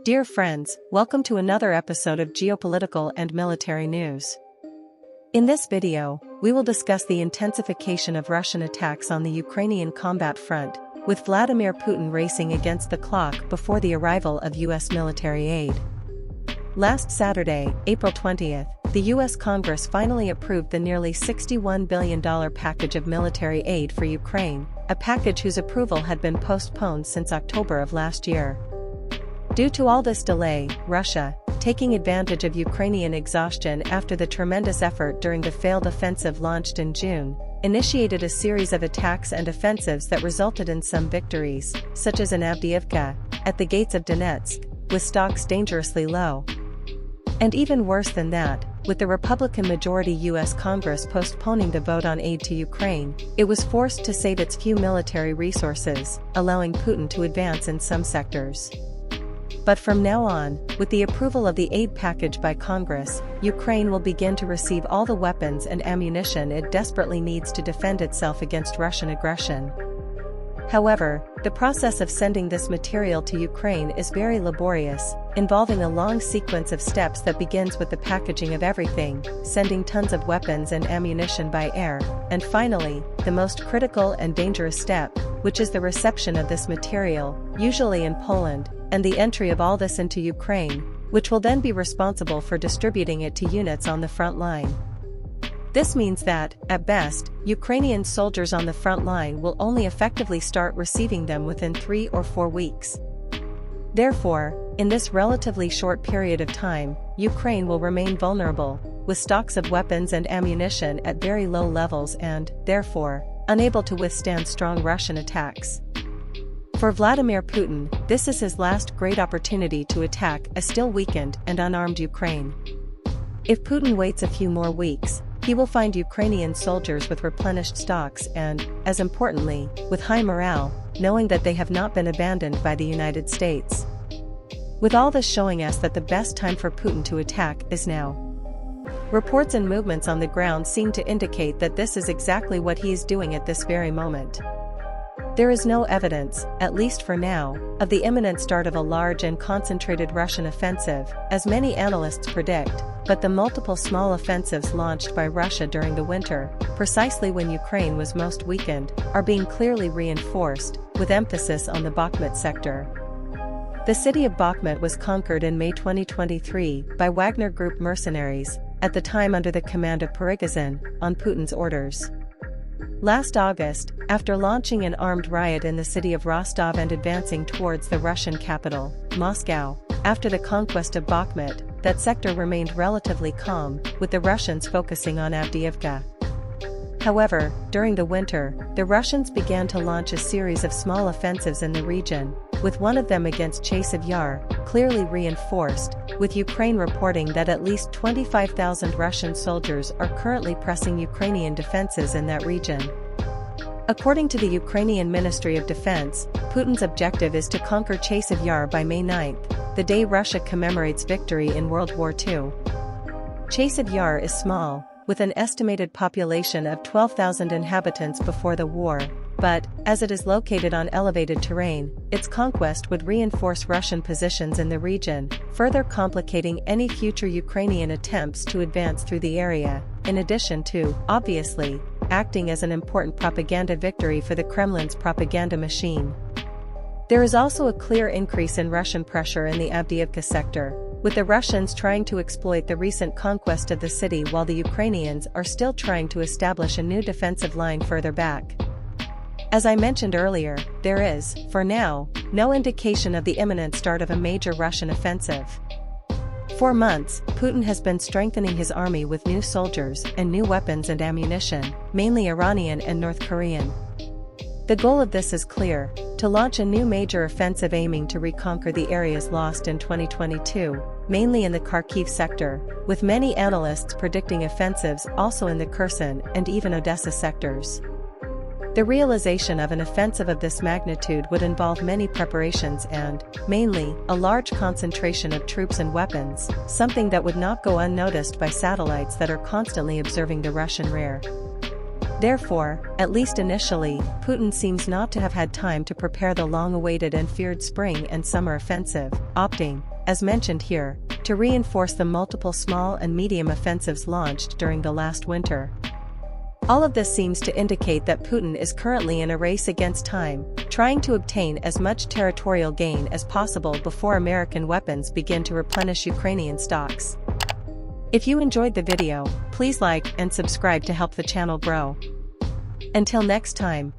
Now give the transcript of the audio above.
Dear friends, welcome to another episode of Geopolitical and Military News. In this video, we will discuss the intensification of Russian attacks on the Ukrainian combat front, with Vladimir Putin racing against the clock before the arrival of U.S. military aid. Last Saturday, April 20th, the U.S. Congress finally approved the nearly $61 billion package of military aid for Ukraine, a package whose approval had been postponed since October of last year. Due to all this delay, Russia, taking advantage of Ukrainian exhaustion after the tremendous effort during the failed offensive launched in June, initiated a series of attacks and offensives that resulted in some victories, such as in Avdiivka, at the gates of Donetsk, with stocks dangerously low. And even worse than that, with the Republican-majority U.S. Congress postponing the vote on aid to Ukraine, it was forced to save its few military resources, allowing Putin to advance in some sectors. But from now on, with the approval of the aid package by Congress, Ukraine will begin to receive all the weapons and ammunition it desperately needs to defend itself against Russian aggression. However, the process of sending this material to Ukraine is very laborious, involving a long sequence of steps that begins with the packaging of everything, sending tons of weapons and ammunition by air, and finally, the most critical and dangerous step, which is the reception of this material, usually in Poland, and the entry of all this into Ukraine, which will then be responsible for distributing it to units on the front line. This means that, at best, Ukrainian soldiers on the front line will only effectively start receiving them within 3 or 4 weeks. Therefore, in this relatively short period of time, Ukraine will remain vulnerable, with stocks of weapons and ammunition at very low levels and, therefore, unable to withstand strong Russian attacks. For Vladimir Putin, this is his last great opportunity to attack a still weakened and unarmed Ukraine. If Putin waits a few more weeks, he will find Ukrainian soldiers with replenished stocks and, as importantly, with high morale, knowing that they have not been abandoned by the United States. With all this showing us that the best time for Putin to attack is now. Reports and movements on the ground seem to indicate that this is exactly what he is doing at this very moment. There is no evidence, at least for now, of the imminent start of a large and concentrated Russian offensive, as many analysts predict, but the multiple small offensives launched by Russia during the winter, precisely when Ukraine was most weakened, are being clearly reinforced, with emphasis on the Bakhmut sector. The city of Bakhmut was conquered in May 2023 by Wagner Group mercenaries, at the time under the command of Prigozhin, on Putin's orders. Last August, after launching an armed riot in the city of Rostov and advancing towards the Russian capital, Moscow, after the conquest of Bakhmut, that sector remained relatively calm, with the Russians focusing on Avdiivka. However, during the winter, the Russians began to launch a series of small offensives in the region, with one of them against Chasiv Yar, clearly reinforced, with Ukraine reporting that at least 25,000 Russian soldiers are currently pressing Ukrainian defenses in that region. According to the Ukrainian Ministry of Defense, Putin's objective is to conquer Chasiv Yar by May 9th, the day Russia commemorates victory in World War II. Chasiv Yar is small, with an estimated population of 12,000 inhabitants before the war, but, as it is located on elevated terrain, its conquest would reinforce Russian positions in the region, further complicating any future Ukrainian attempts to advance through the area, in addition to, obviously, acting as an important propaganda victory for the Kremlin's propaganda machine. There is also a clear increase in Russian pressure in the Avdiivka sector, with the Russians trying to exploit the recent conquest of the city while the Ukrainians are still trying to establish a new defensive line further back. As I mentioned earlier, there is, for now, no indication of the imminent start of a major Russian offensive. For months, Putin has been strengthening his army with new soldiers and new weapons and ammunition, mainly Iranian and North Korean. The goal of this is clear: to launch a new major offensive aiming to reconquer the areas lost in 2022, mainly in the Kharkiv sector, with many analysts predicting offensives also in the Kherson and even Odessa sectors. The realization of an offensive of this magnitude would involve many preparations and, mainly, a large concentration of troops and weapons, something that would not go unnoticed by satellites that are constantly observing the Russian rear. Therefore, at least initially, Putin seems not to have had time to prepare the long-awaited and feared spring and summer offensive, opting, as mentioned here, to reinforce the multiple small and medium offensives launched during the last winter. All of this seems to indicate that Putin is currently in a race against time, trying to obtain as much territorial gain as possible before American weapons begin to replenish Ukrainian stocks. If you enjoyed the video, please like and subscribe to help the channel grow. Until next time.